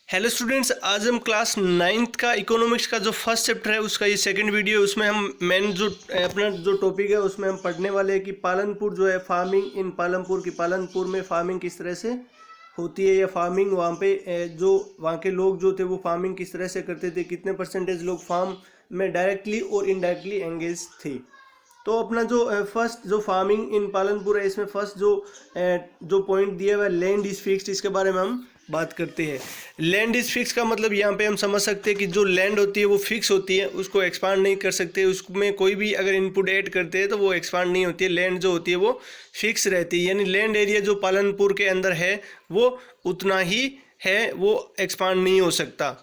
Hello students, आज हम class 9th का इकोनॉमिक्स का जो फर्स्ट चैप्टर है उसका ये सेकंड वीडियो है। उसमें हम मेन जो अपना जो टॉपिक है उसमें हम पढ़ने वाले हैं कि पालनपुर जो है फार्मिंग इन पालनपुर की पालनपुर में फार्मिंग किस तरह से होती है या फार्मिंग वहाँ पे जो वहाँ के लोग जो थे वो फार्मिंग किस तरह से करते थे, कितने परसेंटेज लोग फार्म में डायरेक्टली और इनडायरेक्टली एंगेज थे। तो अपना जो फर्स्ट जो फार्मिंग इन पालनपुर है इसमें फर्स्ट जो पॉइंट दिया हुआ है लैंड इज फिक्स्ड, इसके बारे में हम बात करते हैं। लैंड इज फिक्स का मतलब यहाँ पे हम समझ सकते हैं कि जो लैंड होती है वो फिक्स होती है, उसको एक्सपांड नहीं कर सकते, उसमें कोई भी अगर इनपुट ऐड करते हैं तो वो एक्सपांड नहीं होती है। लैंड जो होती है वो फिक्स रहती है, यानी लैंड एरिया जो पालनपुर के अंदर है वो उतना ही है, वो एक्सपांड नहीं हो सकता।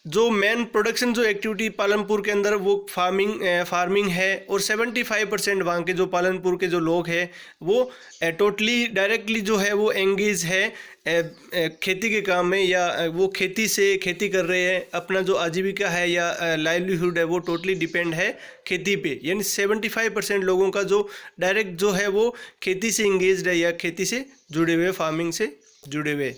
जो मेन प्रोडक्शन जो एक्टिविटी पालनपुर के अंदर वो फार्मिंग है और 75% वहाँ के जो पालनपुर के जो लोग हैं वो टोटली डायरेक्टली जो है वो एंगेज है खेती के काम में, या वो खेती कर रहे हैं। अपना जो आजीविका है या लाइवलीहुड है वो टोटली डिपेंड है खेती पे, यानी 75% लोगों का जो डायरेक्ट जो है वो खेती से इंगेज्ड है या खेती से जुड़े हुए, फार्मिंग से जुड़े हुए।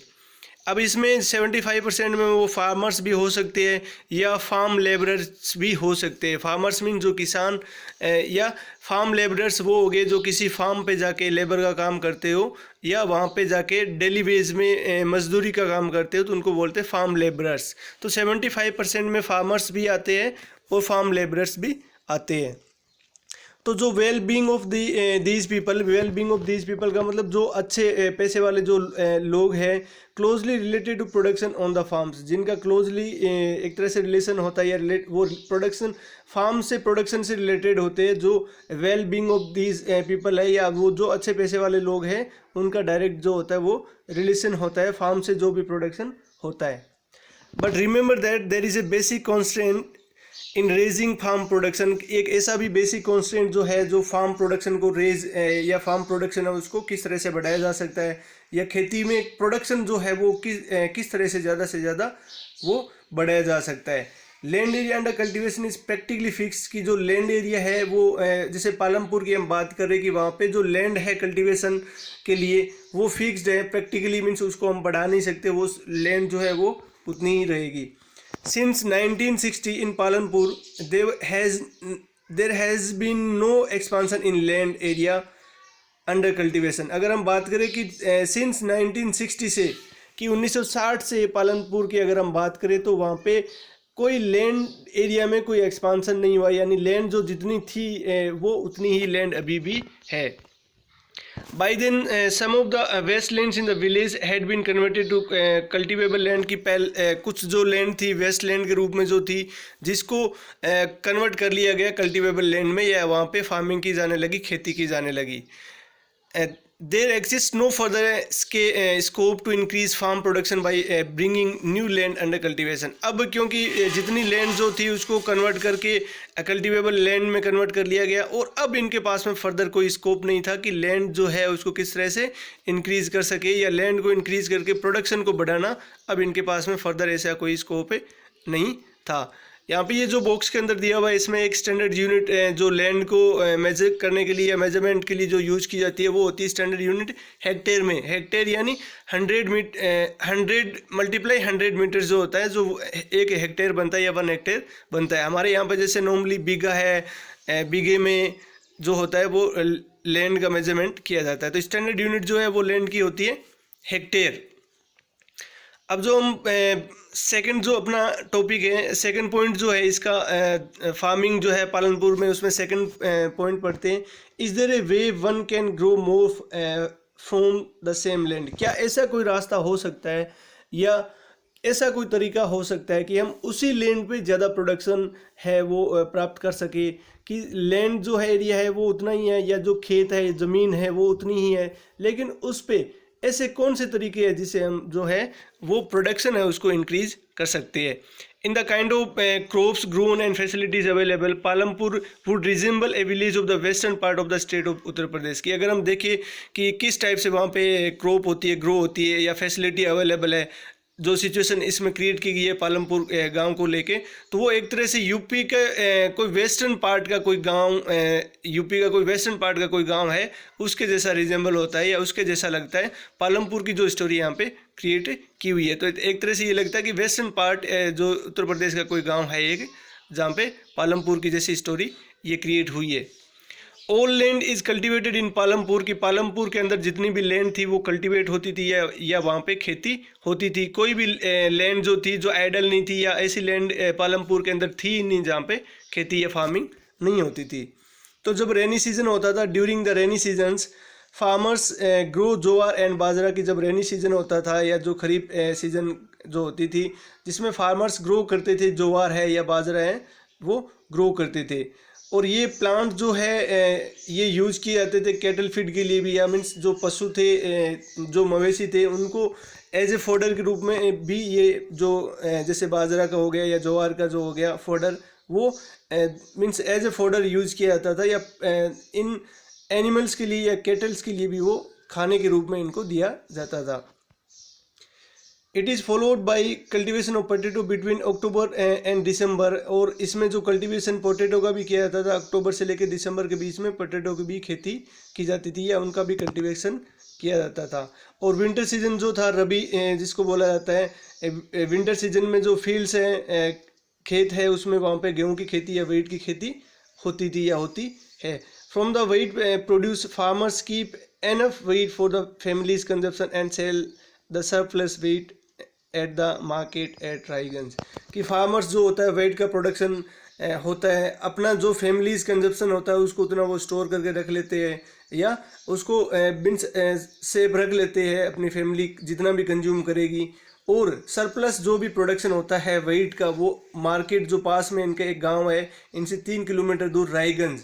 अब इसमें 75% में वो फार्मर्स भी हो सकते हैं या फार्म लेबरर्स भी हो सकते हैं। फार्मर्स मीन जो किसान, या फार्म लेबरर्स वो हो गए जो किसी फार्म पे जाके लेबर का काम करते हो या वहाँ पे जाके डेली वेज में मजदूरी का काम करते हो, तो उनको बोलते हैं फार्म लेबरर्स। तो 75% में फार्मर्स भी आते हैं और फार्म लेबरर्स भी आते हैं। तो जो well being of these people का मतलब जो अच्छे पैसे वाले जो लोग हैं, closely related to production on the farms, जिनका क्लोजली एक तरह से रिलेशन होता है या वो प्रोडक्शन फार्म से प्रोडक्शन से रिलेटेड होते हैं। जो well being of these people है या वो जो अच्छे पैसे वाले लोग हैं उनका डायरेक्ट जो होता है वो रिलेशन होता है फार्म से जो भी प्रोडक्शन होता है। But remember that there is a basic constant in raising farm production. एक ऐसा भी बेसिक कॉन्स्टेंट जो है जो फार्म प्रोडक्शन को रेज या फार्म प्रोडक्शन है उसको किस तरह से बढ़ाया जा सकता है, या खेती में प्रोडक्शन जो है वो किस तरह से ज़्यादा वो बढ़ाया जा सकता है। Land area under cultivation is practically fix, की जो लैंड एरिया है वो जैसे पालमपुर की हम बात कर रहे हैं कि वहाँ पे जो लैंड है कल्टीवेशन के लिए वो फिक्स्ड है। प्रैक्टिकली मीन्स उसको हम बढ़ा नहीं सकते, वो लैंड जो है वो उतनी ही रहेगी। Since 1960 in Palanpur, there has been no expansion in land area under cultivation। अगर हम बात करें कि since 1960 से, कि 1960 से पालनपुर की अगर हम बात करें तो वहाँ पे कोई लैंड एरिया में कोई एक्सपांसन नहीं हुआ, यानी लैंड जो जितनी थी वो उतनी ही लैंड अभी भी है। By then, some of the wastelands in the village had been converted to cultivable land। की कुछ जो लैंड थी वेस्ट लैंड के रूप में जो थी, जिसको कन्वर्ट कर लिया गया कल्टिवेबल लैंड में, या वहाँ पे फार्मिंग की जाने लगी, खेती की जाने लगी। There exist no further scope to increase farm production by bringing new land under cultivation. अब क्योंकि जितनी लैंड जो थी उसको कन्वर्ट करके कल्टिवेबल लैंड में कन्वर्ट कर लिया गया, और अब इनके पास में फर्दर कोई स्कोप नहीं था कि लैंड जो है उसको किस तरह से इंक्रीज़ कर सके या लैंड को इंक्रीज़ करके प्रोडक्शन को बढ़ाना, अब इनके पास में फर्दर ऐसा कोई स्कोप नहीं था। यहाँ पे ये जो बॉक्स के अंदर दिया हुआ है इसमें एक स्टैंडर्ड यूनिट जो लैंड को मेजर करने के लिए या मेजरमेंट के लिए जो यूज की जाती है वो होती है स्टैंडर्ड यूनिट हेक्टेयर में। हेक्टेयर यानी 100 मल्टीप्लाई 100 मीटर जो होता है, जो एक हेक्टेयर बनता है या 1 हेक्टेयर बनता है। हमारे यहाँ पे जैसे नॉर्मली बीघा है, बीघे में जो होता है वो लैंड का मेजरमेंट किया जाता है। तो स्टैंडर्ड यूनिट जो है वो लैंड की होती है हेक्टेयर। अब जो हम सेकंड जो अपना टॉपिक है, सेकंड पॉइंट जो है इसका फार्मिंग जो है पालनपुर में, उसमें सेकंड पॉइंट पढ़ते हैं। Is there a way one can grow more from the same land. क्या ऐसा कोई रास्ता हो सकता है या ऐसा कोई तरीका हो सकता है कि हम उसी लैंड पे ज़्यादा प्रोडक्शन है वो प्राप्त कर सके, कि लैंड जो है एरिया है वो उतना ही है या जो खेत है ज़मीन है वो उतनी ही है, लेकिन उस पर ऐसे कौन से तरीके हैं जिससे हम जो है वो प्रोडक्शन है उसको इंक्रीज कर सकते हैं। In the kind of crops grown and facilities available, Palampur would resemble a village of the western part of the state of Uttar Pradesh. की अगर हम देखें कि किस टाइप से वहाँ पे क्रॉप होती है, ग्रो होती है या फैसिलिटी अवेलेबल है, जो सिचुएशन इसमें क्रिएट की गई है पालमपुर गांव को लेके, तो वो एक तरह से यूपी का कोई वेस्टर्न पार्ट का कोई गांव, यूपी का कोई वेस्टर्न पार्ट का कोई गांव है उसके जैसा रिजेंबल होता है या उसके जैसा लगता है। पालमपुर की जो स्टोरी यहाँ पे क्रिएट की हुई है। तो एक तरह से ये लगता है कि वेस्टर्न पार्ट जो उत्तर प्रदेश का कोई गांव है एक, जहाँ पे पालमपुर की जैसी स्टोरी ये क्रिएट हुई है। All land is cultivated in Palampur, की पालमपुर के अंदर जितनी भी लैंड थी वो कल्टिवेट होती थी या वहाँ पे खेती होती थी। कोई भी लैंड जो थी जो आइडल नहीं थी, या ऐसी लैंड पालमपुर के अंदर थी नहीं जहाँ पे खेती या फार्मिंग नहीं होती थी। तो जब रेनी सीजन होता था, during the rainy seasons farmers grow jowar and bajra, की जब रेनी सीजन होता था या जो खरीफ सीजन जो होती थी जिसमें फार्मर्स ग्रो करते थे, जोआर है या बाजरा है वो ग्रो करते थे। और ये प्लांट जो है ये यूज़ किए जाते थे कैटल फीड के लिए भी, या मीन्स जो पशु थे जो मवेशी थे उनको एज ए फोडर के रूप में भी ये जो जैसे बाजरा का हो गया या ज्वार का जो हो गया फोडर, वो means as a fodder use किया जाता था, या इन एनिमल्स के लिए या कैटल्स के लिए भी वो खाने के रूप में इनको दिया जाता था। It is followed by cultivation of potato between October and December, और इसमें जो कल्टिवेशन पोटैटो का भी किया जाता था, अक्टूबर से लेकर दिसंबर के बीच में पोटैटो की भी खेती की जाती थी या उनका भी कल्टिवेशन किया जाता था। और विंटर सीजन जो था रबी जिसको बोला जाता है, विंटर सीजन में जो फील्ड्स हैं खेत है उसमें वहाँ पे गेहूँ की खेती या व्हीट की खेती होती थी या होती है। From the wheat produce farmers keep enough wheat for the family's consumption and sell the surplus wheat at the market at Raiganj, कि फार्मर्स जो होता है वेट का प्रोडक्शन होता है, अपना जो फैमिलीज कंजप्शन होता है उसको उतना वो स्टोर करके रख लेते हैं या उसको बिन्स सेफ रख लेते हैं, अपनी फैमिली जितना भी कंज्यूम करेगी। और सरप्लस जो भी प्रोडक्शन होता है वेट का वो मार्केट जो पास में इनका एक गांव है, इनसे 3 किलोमीटर दूर रायगंज,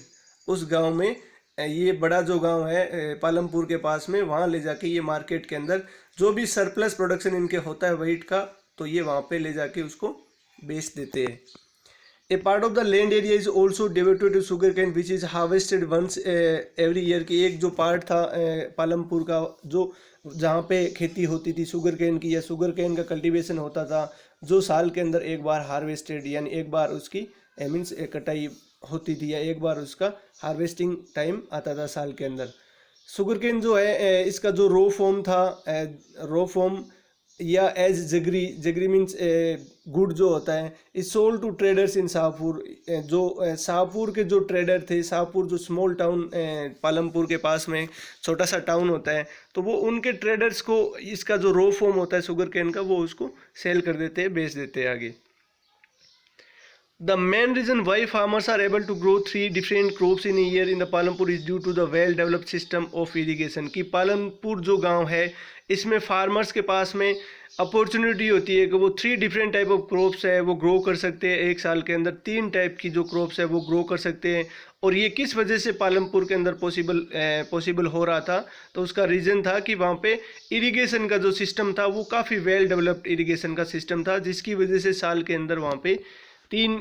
उस गांव में ये बड़ा जो गांव है पालमपुर के पास में, वहाँ ले जाके ये मार्केट के अंदर जो भी सरप्लस प्रोडक्शन इनके होता है वेट का, तो ये वहाँ पे ले जाके उसको बेच देते हैं। A part of the land area is also devoted to sugar cane which is harvested once every year, की एक जो पार्ट था पालमपुर का जो जहाँ पे खेती होती थी शुगर कैन की या शुगर कैन का कल्टीवेशन होता था, जो साल के अंदर एक बार हार्वेस्टेड यानी एक बार उसकी मीन्स कटाई होती थी या एक बार उसका हार्वेस्टिंग टाइम आता था साल के अंदर। शुगर केन जो है इसका जो रो फॉर्म था, रो फॉर्म या एज जगरी, जगरी मीन्स गुड जो होता है, is sold to traders in Shahpur, जो शाहपुर के जो ट्रेडर थे, शाहपुर जो स्मॉल टाउन पालमपुर के पास में छोटा सा टाउन होता है, तो वो उनके ट्रेडर्स को इसका जो रो फॉर्म होता है शुगर केन का वो उसको सेल कर देते हैं, बेच देते हैं आगे। The main reason why farmers are able to grow 3 different crops in a year in the Palampur is due to the well developed system of irrigation, कि पालमपुर जो गांव है इसमें फार्मर्स के पास में अपॉर्चुनिटी होती है कि वो 3 डिफरेंट टाइप ऑफ क्रॉप्स है वो ग्रो कर सकते हैं, एक साल के अंदर 3 टाइप की जो क्रॉप्स है वो ग्रो कर सकते हैं। और ये किस वजह से पालमपुर के अंदर पॉसिबल हो रहा था, तो उसका रीज़न था कि वहाँ पे इरिगेशन का जो सिस्टम था वो काफ़ी वेल डेवलप्ड इरिगेशन का सिस्टम था, जिसकी वजह से साल के अंदर वहाँ पे 3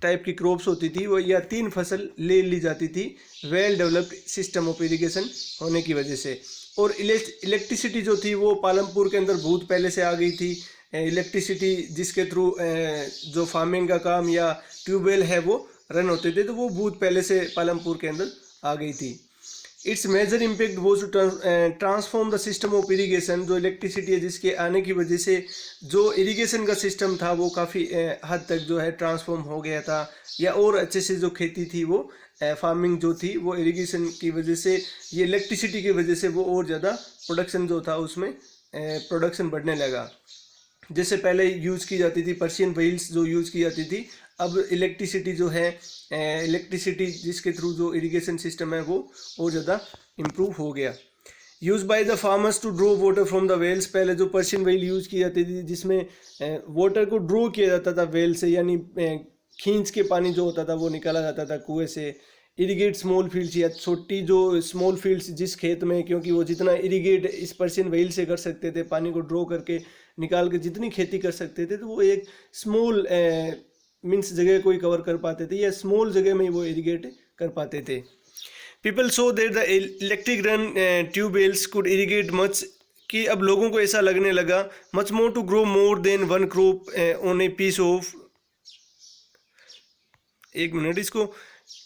टाइप की क्रॉप्स होती थी वो या 3 फसल ले ली जाती थी well developed system of irrigation होने की वजह से। और इलेक्ट्रिसिटी जो थी वो पालमपुर के अंदर बहुत पहले से आ गई थी। इलेक्ट्रिसिटी जिसके थ्रू जो फार्मिंग का काम या ट्यूबवेल है वो रन होते थे, तो वो बहुत पहले से पालमपुर के अंदर आ गई थी। Its major impact was to transform the system of irrigation, जो इलेक्ट्रिसिटी है जिसके आने की वजह से जो इरिगेशन का सिस्टम था वो काफ़ी हद तक जो है ट्रांसफॉर्म हो गया था, या और अच्छे से जो खेती थी वो फार्मिंग जो थी वो इरिगेशन की वजह से, ये इलेक्ट्रिसिटी की वजह से वो और ज़्यादा प्रोडक्शन जो था उसमें प्रोडक्शन बढ़ने लगा। जैसे पहले यूज़ की जाती थी पर्शियन व्हील्स जो यूज़ की जाती थी, अब इलेक्ट्रिसिटी जो है इलेक्ट्रिसिटी जिसके थ्रू जो इरिगेशन सिस्टम है वो और ज़्यादा इम्प्रूव हो गया। Used by the farmers to draw water from the wells, पहले जो पर्शियन व्हील यूज़ की जाती थी जिसमें वाटर को ड्रॉ किया जाता था वेल से, यानी खींच के पानी जो होता था वो निकाला जाता था कुएँ से। इरीगेट स्मॉल फील्ड्स, या छोटी जो स्मॉल फील्ड्स जिस खेत में, क्योंकि वो जितना इरीगेट इस पर्शियन व्हील से कर सकते थे, पानी को ड्रॉ करके निकाल के जितनी खेती कर सकते थे, तो वो एक स्मॉल मीन्स जगह कोई कवर कर पाते थे या स्मॉल जगह में वो इरीगेट कर पाते थे। People so that the electric run tubewells could irrigate much, कि अब लोगों को ऐसा लगने लगा much more to grow more than one crop on a piece of, एक मिनट इसको,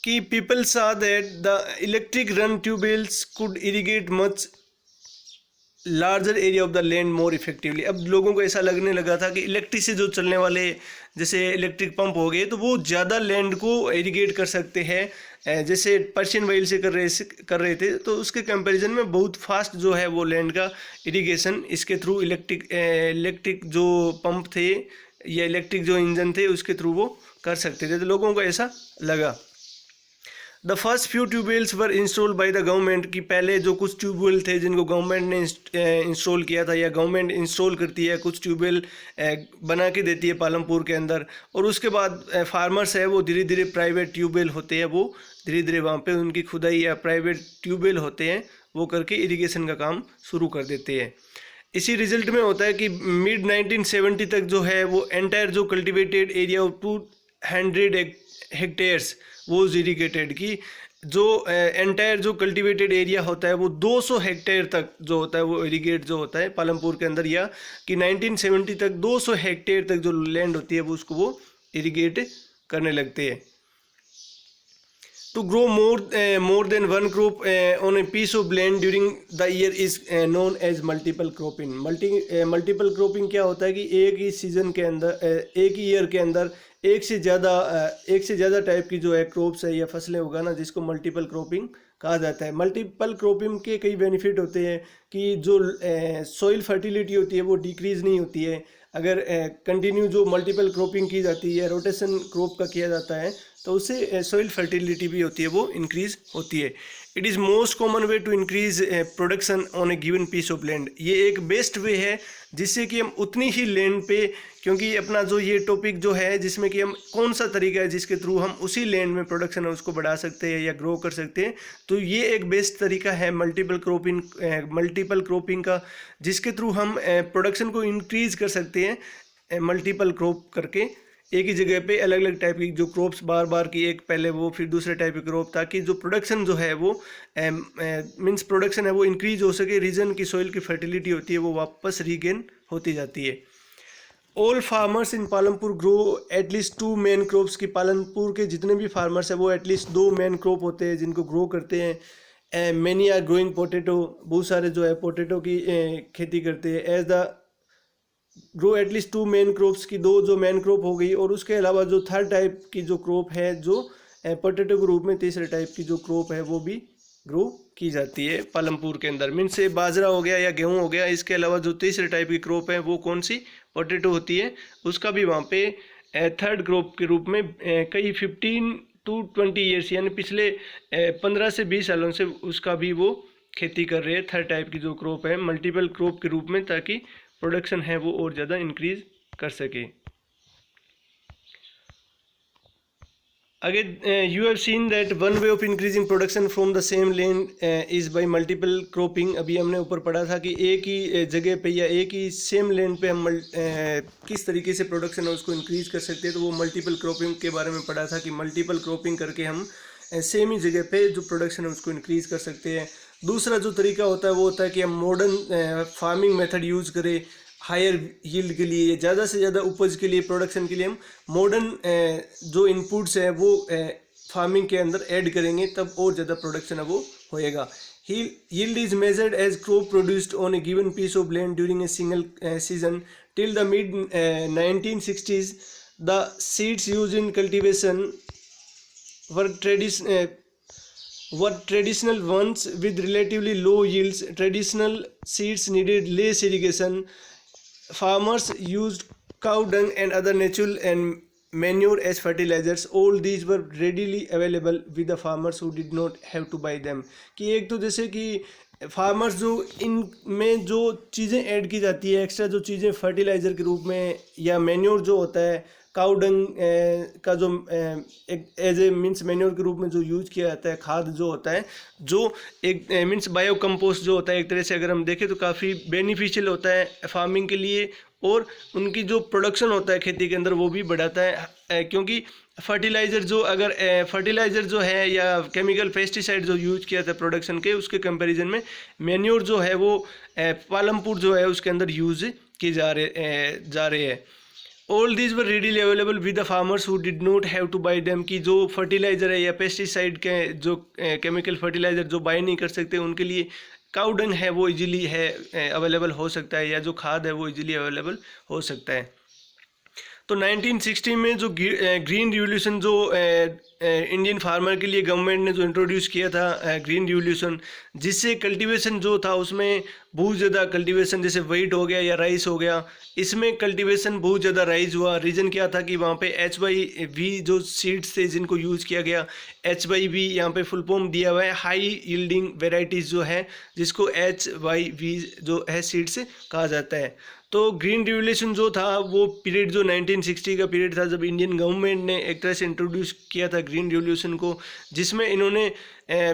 कि people saw that the electric run tubewells could irrigate much larger area of the land more effectively. अब लोगों को ऐसा लगने लगा था कि इलेक्ट्रिक से जो चलने वाले जैसे इलेक्ट्रिक पंप हो गए तो वो ज़्यादा लैंड को इरिगेट कर सकते हैं, जैसे पर्शियन व्हेल से कर रहे थे, तो उसके कंपैरिजन में बहुत फास्ट जो है वो लैंड का इरिगेशन इसके थ्रू इलेक्ट्रिक जो पंप थे या इलेक्ट्रिक जो इंजन थे उसके थ्रू वो कर सकते थे, तो लोगों को ऐसा लगा। The first few tube wells were install by the government, कि पहले जो कुछ ट्यूबवेल थे जिनको गवर्नमेंट ने इंस्टॉल किया था या गवर्नमेंट इंस्टॉल करती है, कुछ ट्यूबवेल बना के देती है पालमपुर के अंदर, और उसके बाद फार्मर्स है वो धीरे धीरे प्राइवेट ट्यूबवेल होते हैं वो धीरे धीरे वहाँ पे उनकी खुदाई या प्राइवेट ट्यूबवेल होते हैं वो करके इरिगेशन का काम शुरू कर देते हैं। इसी रिजल्ट में होता है कि मिड 1970 तक जो है वो एंटायर जो कल्टिवेटेड एरिया ऑफ 200 हेक्टेयर्स वो इरिगेटेड, की जो एंटायर जो कल्टिवेटेड एरिया होता है वो 200 हेक्टेयर तक जो होता है वो इरिगेट जो होता है पालमपुर के अंदर, या कि 1970 तक 200 हेक्टेयर तक जो लैंड होती है वो उसको वो इरिगेट करने लगते हैं। To grow more than one crop on a piece of land during the year is known as multiple cropping। Multiple cropping क्या होता है कि एक ही सीजन के अंदर एक ही ईयर के अंदर एक से ज़्यादा टाइप की जो है क्रॉप्स है या फसलें उगाना, जिसको मल्टीपल क्रॉपिंग कहा जाता है। मल्टीपल क्रॉपिंग के कई बेनिफिट होते हैं कि जो सॉइल फर्टिलिटी होती है वो डिक्रीज़ नहीं होती है अगर कंटिन्यू जो मल्टीपल क्रॉपिंग की जाती है, रोटेशन क्रॉप का किया जाता है, तो उससे सॉइल फर्टिलिटी भी होती है वो इंक्रीज़ होती है। It is most common way to increase production on a given piece of land. ये एक बेस्ट वे है जिससे कि हम उतनी ही लैंड पे, क्योंकि अपना जो ये टॉपिक जो है जिसमें कि हम कौन सा तरीका है जिसके थ्रू हम उसी लैंड में प्रोडक्शन है उसको बढ़ा सकते हैं या ग्रो कर सकते हैं, तो ये एक बेस्ट तरीका है मल्टीपल क्रॉपिंग का, जिसके थ्रू हम प्रोडक्शन को इंक्रीज कर सकते हैं मल्टीपल क्रॉप करके। एक ही जगह पे अलग अलग टाइप की जो क्रॉप्स बार बार की एक पहले वो फिर दूसरे टाइप की क्रॉप, ताकि जो प्रोडक्शन जो है वो मींस प्रोडक्शन है वो इंक्रीज हो सके, रीजन की सॉइल की फर्टिलिटी होती है वो वापस रीगेन होती जाती है। All farmers in Palampur grow at least 2 main crops, की पालमपुर के जितने भी फार्मर्स हैं वो एटलीस्ट 2 मेन क्रॉप होते हैं जिनको ग्रो करते हैं। मैनी आर ग्रोइंग पोटैटो, बहुत सारे जो है पोटैटो की खेती करते हैं। As the grow at least 2 main crops, की 2 जो मेन क्रॉप हो गई, और उसके अलावा जो थर्ड टाइप की जो क्रॉप है जो पोटैटो के रूप में तीसरे टाइप की जो क्रॉप है वो भी ग्रो की जाती है पालमपुर के अंदर। मीन्स से बाजरा हो गया या गेहूं हो गया, इसके अलावा जो तीसरे टाइप की क्रॉप है वो कौन सी, पोटैटो होती है, उसका भी वहाँ पे थर्ड क्रॉप के रूप में कई 15 to 20 ईयर्स यानी पिछले 15 से 20 सालों से उसका भी वो खेती कर रहे हैं थर्ड टाइप की जो क्रॉप है मल्टीपल क्रॉप के रूप में, ताकि प्रोडक्शन है वो और ज़्यादा इंक्रीज कर सके। Again, you have seen that one way of increasing production from the same land is by multiple cropping। अभी हमने ऊपर पढ़ा था कि एक ही जगह पे या एक ही सेम लैंड पे हम किस तरीके से प्रोडक्शन है उसको इंक्रीज कर सकते हैं, तो वो मल्टीपल क्रॉपिंग के बारे में पढ़ा था कि मल्टीपल क्रॉपिंग करके हम सेम ही जगह पे जो प्रोडक्शन है उसको इंक्रीज कर सकते हैं। दूसरा जो तरीका होता है वो होता है कि हम मॉडर्न फार्मिंग मेथड यूज़ करें हायर यील्ड के लिए, ज़्यादा से ज़्यादा उपज के लिए, प्रोडक्शन के लिए हम मॉडर्न जो इनपुट्स हैं वो फार्मिंग के अंदर ऐड करेंगे, तब और ज़्यादा प्रोडक्शन है वो होएगा। Yield is measured as crop produced on a given piece of land during a single season. Till the mid 1960s, the seeds used in cultivation were traditional ones with relatively low yields. Traditional seeds needed less irrigation. Farmers used cow dung and other natural and manure as fertilizers. All these were readily available with the farmers who did not have to buy them। कि एक तो जैसे कि farmers जो इनमें जो चीज़ें add की जाती है एक्स्ट्रा जो चीज़ें फर्टिलाइज़र के रूप में या मैन्योर जो होता है काउ डंग का जो एक एज ए मीन्स मैन्योर के रूप में जो यूज किया जाता है, खाद जो होता है जो एक मीन्स बायो कंपोस्ट जो होता है, एक तरह से अगर हम देखें तो काफ़ी बेनिफिशियल होता है फार्मिंग के लिए, और उनकी जो प्रोडक्शन होता है खेती के अंदर वो भी बढ़ाता है। क्योंकि फर्टिलाइज़र जो है या केमिकल पेस्टिसाइड जो यूज किया था प्रोडक्शन के, उसके कंपैरिजन में मैन्योर जो है वो पालमपुर जो है उसके अंदर यूज किए जा रहे हैं। All these were readily available with the farmers who did not have two by them. की जो फर्टिलाइज़र है या पेस्टिसाइड के जो केमिकल फर्टिलाइज़र जो बाई नहीं कर सकते, उनके लिए काऊ डंग है वो इजीली है अवेलेबल हो सकता है, या जो खाद है वो इजीली अवेलेबल हो सकता है। तो 1960 में जो ग्रीन रिवॉल्यूशन जो इंडियन फार्मर के लिए गवर्नमेंट ने जो इंट्रोड्यूस किया था ग्रीन रिवॉल्यूशन, जिससे कल्टीवेशन जो था उसमें बहुत ज़्यादा कल्टीवेशन, जैसे व्हीट हो गया या राइस हो गया, इसमें कल्टीवेशन बहुत ज़्यादा राइज हुआ। रीज़न क्या था कि वहाँ पे HYV जो सीड्स थे जिनको यूज़ किया गया, HYV यहाँ पे फुल फॉर्म दिया हुआ है हाई यील्डिंग वेराइटीज़ जो है, जिसको HYV जो है सीड्स कहा जाता है। तो ग्रीन रिवॉल्यूशन जो था वो पीरियड जो 1960 का पीरियड था, जब इंडियन गवर्नमेंट ने एक तरह से इंट्रोड्यूस किया था ग्रीन रिवॉल्यूशन को, जिसमें इन्होंने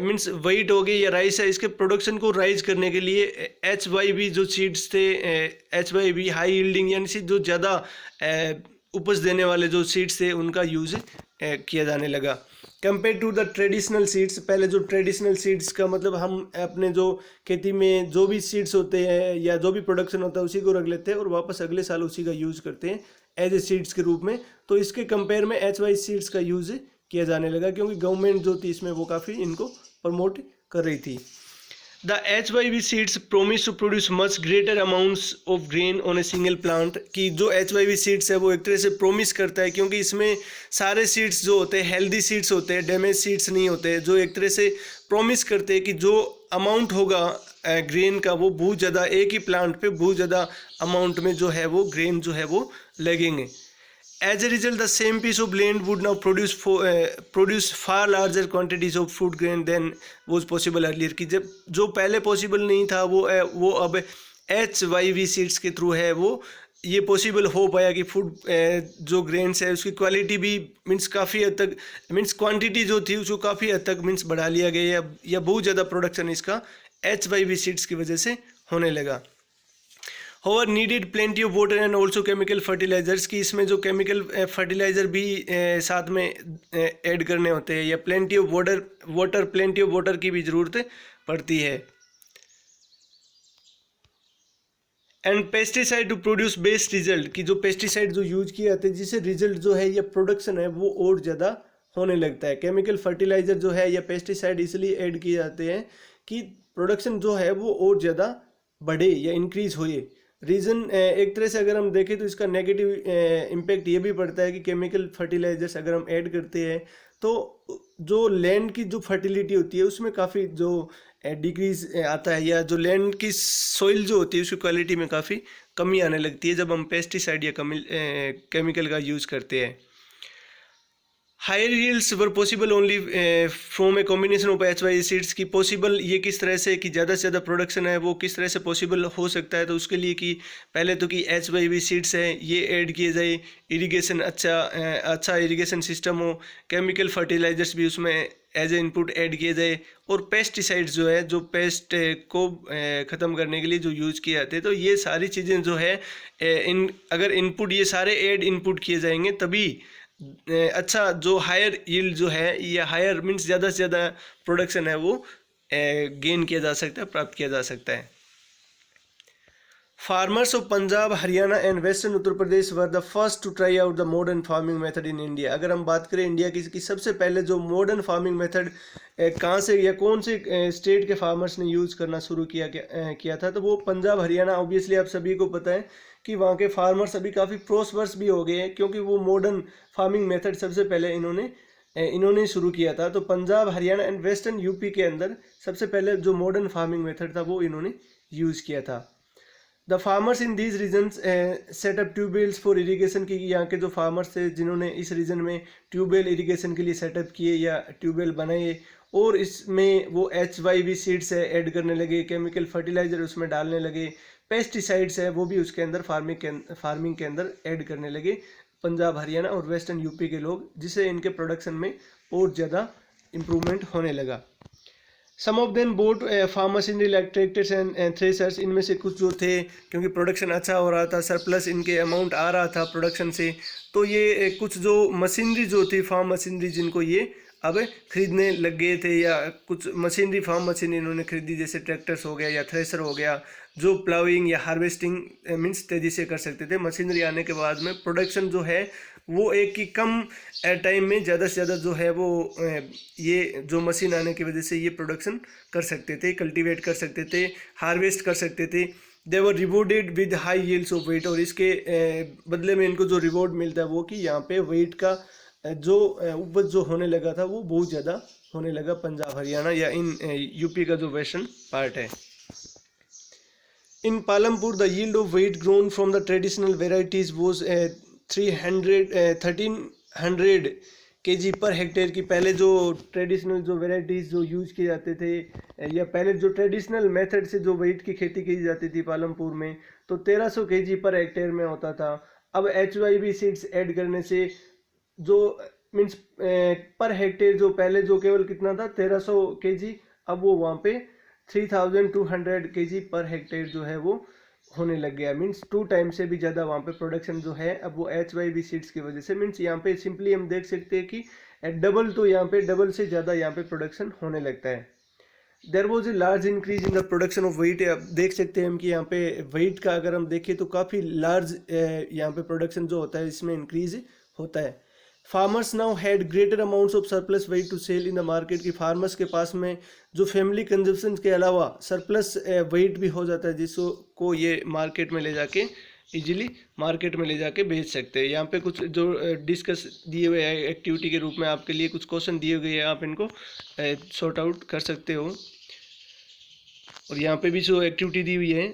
मीन्स व्हीट हो गई या राइस है, इसके प्रोडक्शन को राइज करने के लिए HYV जो सीड्स थे, HYV हाई यील्डिंग यानी जो ज़्यादा उपज देने वाले जो सीड्स थे उनका यूज़ किया जाने लगा compare to the traditional seeds. पहले जो ट्रेडिशनल सीड्स का मतलब हम अपने जो खेती में जो भी सीड्स होते हैं या जो भी प्रोडक्शन होता है उसी को रख लेते हैं और वापस अगले साल उसी का यूज़ करते हैं एज ए सीड्स के रूप में। तो इसके कंपेयर में HY सीड्स का यूज़ किया जाने लगा, क्योंकि गवर्नमेंट जो थी इसमें वो काफ़ी इनको प्रमोट कर रही थी। The HYV seeds promise to produce much greater amounts of grain on a single plant। कि जो HYV seeds है वो एक तरह से प्रोमिस करता है, क्योंकि इसमें सारे सीड्स जो होते हैं हेल्दी सीड्स होते हैं, डैमेज सीड्स नहीं होते, जो एक तरह से प्रोमिस करते हैं कि जो अमाउंट होगा ग्रेन का वो बहुत ज़्यादा, एक ही प्लांट पे बहुत ज़्यादा अमाउंट में जो है वो ग्रेन जो है वो लगेंगे। As a result, the same piece of land would now produce far larger quantities of food grain than was possible earlier। कि जब जो पहले पॉसिबल नहीं था वो अब HYV सीड्स के थ्रू है वो ये पॉसिबल हो पाया कि फूड जो ग्रेन्स है उसकी क्वालिटी भी मीन्स काफ़ी हद तक, मीन्स क्वांटिटी जो थी उसको काफ़ी हद तक मीन्स बढ़ा लिया गया या बहुत ज़्यादा प्रोडक्शन इसका HYV सीड्स की वजह से होने लगा। However needed plenty of water and also chemical fertilisers. की इसमें जो केमिकल फर्टिलाइज़र भी साथ में ऐड करने होते हैं, या प्लेंटी ऑफ वाटर की भी ज़रूरत पड़ती है। And pesticide to produce best result. कि जो पेस्टिसाइड जो यूज किए जाते हैं जिससे रिजल्ट जो है या प्रोडक्शन है वो और ज़्यादा होने लगता है। केमिकल फर्टिलाइज़र जो है या पेस्टिसाइड इसलिए ऐड किए जाते हैं कि प्रोडक्शन जो है वो और ज़्यादा बढ़े या इंक्रीज़ होए। रीज़न एक तरह से अगर हम देखें तो इसका नेगेटिव इम्पैक्ट ये भी पड़ता है कि केमिकल फर्टिलाइजर्स अगर हम ऐड करते हैं तो जो लैंड की जो फर्टिलिटी होती है उसमें काफ़ी जो डिक्रीज आता है, या जो लैंड की सॉइल जो होती है उसकी क्वालिटी में काफ़ी कमी आने लगती है जब हम पेस्टिसाइड या केमिकल का यूज़ करते हैं। Higher yields were possible only from a combination of HY seeds. की पॉसिबल ये किस तरह से कि ज़्यादा से ज़्यादा प्रोडक्शन है वो किस तरह से पॉसिबल हो सकता है, तो उसके लिए कि पहले तो कि HYV सीड्स है ये ऐड किए जाए, इरिगेशन अच्छा इरिगेशन सिस्टम हो, केमिकल फर्टिलाइजर्स भी उसमें एज ए इनपुट ऐड किए जाए, और पेस्टिसाइड्स जो है जो पेस्ट को ख़त्म करने के लिए जो यूज़ किए जाते हैं। तो ये सारी चीज़ें जो है अगर इनपुट ये सारे ऐड इनपुट किए जाएंगे तभी अच्छा जो हायर यील्ड जो है या हायर मीन्स ज़्यादा से ज़्यादा प्रोडक्शन है वो गेन किया जा सकता है, प्राप्त किया जा सकता है। Farmers of Punjab, Haryana and western Uttar Pradesh were the first to try out the modern farming method in India. अगर हम बात करें इंडिया की सबसे पहले जो मॉडर्न फार्मिंग मेथड कहाँ से या कौन से स्टेट के फार्मर्स ने यूज़ करना शुरू किया था, तो वो पंजाब हरियाणा। ऑब्वियसली आप सभी को पता है कि वहाँ के फार्मर्स अभी काफ़ी प्रोस्पर्स भी हो गए हैं, क्योंकि वो मॉडर्न फार्मिंग मेथड सबसे पहले इन्होंने शुरू किया था। तो Punjab, Haryana and western UP के अंदर सबसे पहले जो मॉडर्न फार्मिंग मेथड था वो इन्होंने यूज़ किया था। The farmers in these regions set up tubewells for irrigation. की यहाँ के जो फार्मर्स थे जिन्होंने इस रीजन में ट्यूबवेल इरीगेशन के लिए सेटअप किए या ट्यूबवेल बनाए, और इसमें वो HYV सीड्स है ऐड करने लगे, केमिकल फर्टिलाइजर उसमें डालने लगे, पेस्टिसाइड्स है वो भी उसके अंदर फार्मिंग के अंदर ऐड करने लगे पंजाब, हरियाणा और वेस्टर्न यूपी के लोग, जिससे इनके प्रोडक्शन में और ज़्यादा इम्प्रूवमेंट होने लगा। Some of them bought farm machinery like tractors and threshers. इनमें से कुछ जो थे क्योंकि प्रोडक्शन अच्छा हो रहा था, सरप्लस इनके अमाउंट आ रहा था प्रोडक्शन से, तो ये कुछ जो मशीनरी जो थी फार्म मशीनरी जिनको ये अब खरीदने लग गए थे, या कुछ मशीनरी फार्म मशीन इन्होंने खरीदी, जैसे ट्रैक्टर्स हो गया या थ्रेसर हो गया, जो प्लाविंग या हार्वेस्टिंग मीन्स तेज़ी से कर सकते थे। मशीनरी आने के बाद में प्रोडक्शन जो है वो एक कि कम टाइम में ज़्यादा से ज़्यादा जो है वो ये जो मशीन आने की वजह से ये प्रोडक्शन कर सकते थे, कल्टीवेट कर सकते थे, हार्वेस्ट कर सकते थे। They were rewarded with high yields of wheat, और इसके बदले में इनको जो रिवॉर्ड मिलता है वो कि यहाँ पे वेट का जो उपज जो होने लगा था वो बहुत ज़्यादा होने लगा पंजाब हरियाणा या इन यूपी का जो वेस्टर्न पार्ट है। In Palampur, the yield of wheat grown from the traditional varieties was 1300 kg per hectare की। पहले जो ट्रेडिशनल जो वेराइटीज़ जो यूज किए जाते थे या पहले जो ट्रेडिशनल मेथड से जो वेट की खेती की जाती थी पालमपुर में, तो 1300 kg पर हेक्टेयर में होता था। अब HYB सीड्स ऐड करने से जो मीन्स पर हेक्टेयर जो पहले जो केवल कितना था 1300 kg, अब वो वहाँ पे 3200 kg पर हेक्टेयर जो है वो होने लग गया। मीन्स 2 टाइम से भी ज़्यादा वहाँ पे प्रोडक्शन जो है अब वो HYB सीड्स की वजह से। मीन्स यहाँ पे सिंपली हम देख सकते हैं कि डबल, तो यहाँ पे डबल से ज़्यादा यहाँ पे प्रोडक्शन होने लगता है। There was a large increase in the production of wheat. अब देख सकते हैं हम कि यहाँ पे वेट का अगर हम देखें तो काफ़ी लार्ज यहाँ पे प्रोडक्शन जो होता है इसमें इंक्रीज होता है। Farmers now had greater amounts of surplus wheat to sell in the market, की फार्मर्स के पास में जो फैमिली कंजप्शन के अलावा सरप्लस वेट भी हो जाता है जिसको ये मार्केट में ले जाके इजीली मार्केट में ले जाके बेच सकते हैं। यहाँ पे कुछ जो डिस्कस दिए हुए हैं एक्टिविटी के रूप में आपके लिए कुछ क्वेश्चन दिए गए हैं, आप इनको सॉर्ट आउट कर सकते हो। और यहाँ पे भी जो एक्टिविटी दी हुई है